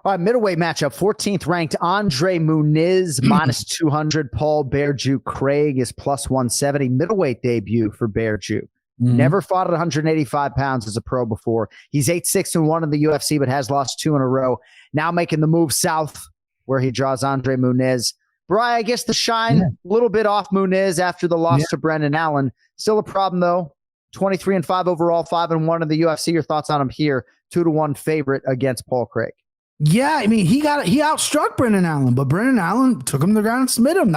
All right, middleweight matchup, 14th ranked Andre Muniz, minus 200. Paul Bearju Craig is plus 170. Middleweight debut for Bearju. Never fought at 185 pounds as a pro before. He's 8-6-1 in the UFC, but has lost 2 in a row. Now making the move south, where he draws Andre Muniz. Bri, I guess the shine a little bit off Muniz after the loss to Brendan Allen. Still a problem, though. 23-5 overall, 5-1 in the UFC. Your thoughts on him here? 2-1 favorite against Paul Craig. Yeah, I mean, he outstruck Brendan Allen, but Brendan Allen took him to the ground and submitted him.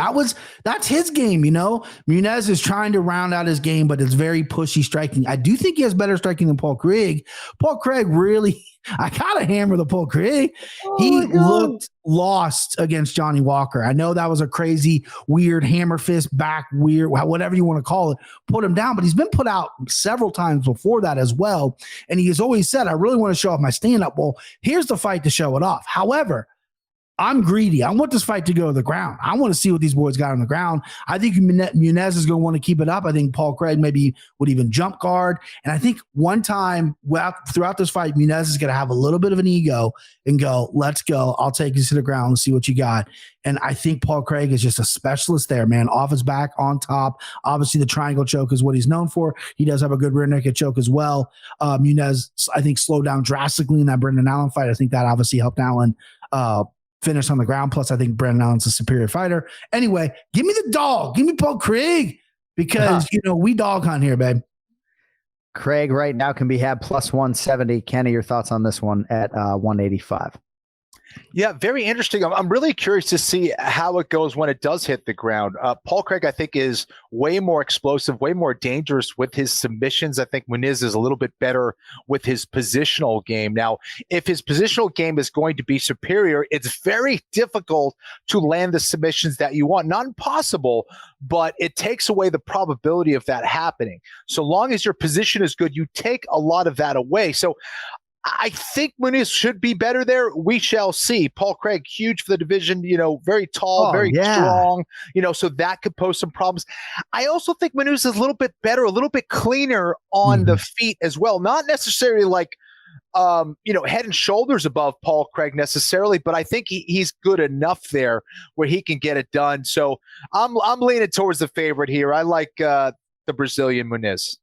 That's his game, you know. Muniz is trying to round out his game, but it's very pushy striking. I do think he has better striking than Paul Craig. Paul Craig really, I gotta hammer the Paul Craig. He looked lost against Johnny Walker. I know that was a crazy, weird hammer fist back, weird, whatever you want to call it, put him down, but he's been put out several times before that as well. And he has always said, I really want to show off my stand-up. Well, here's the fight to show it off. However, I'm greedy. I want this fight to go to the ground. I want to see what these boys got on the ground. I think Muniz is going to want to keep it up. I think Paul Craig maybe would even jump guard. And I think one time throughout this fight, Muniz is going to have a little bit of an ego and go, let's go. I'll take you to the ground and see what you got. And I think Paul Craig is just a specialist there, man. Off his back, on top. Obviously, the triangle choke is what he's known for. He does have a good rear naked choke as well. Muniz, I think, slowed down drastically in that Brendan Allen fight. I think that obviously helped Allen finish on the ground. Plus, I think Brendan Allen's a superior fighter. Anyway, give me the dog. Give me Paul Craig because, we dog hunt here, babe. Craig right now can be had plus 170. Kenny, your thoughts on this one at 185? Yeah, very interesting. I'm really curious to see how it goes when it does hit the ground. Paul Craig, I think, is way more explosive, way more dangerous with his submissions. I think Muniz is a little bit better with his positional game. Now, if his positional game is going to be superior, it's very difficult to land the submissions that you want. Not impossible, but it takes away the probability of that happening. So long as your position is good, you take a lot of that away. So I think Muniz should be better there. We shall see. Paul Craig, huge for the division, very tall, very strong, so that could pose some problems. I also think Muniz is a little bit better, a little bit cleaner on the feet as well. Not necessarily like, head and shoulders above Paul Craig necessarily, but I think he's good enough there where he can get it done. So I'm leaning towards the favorite here. I like the Brazilian Muniz.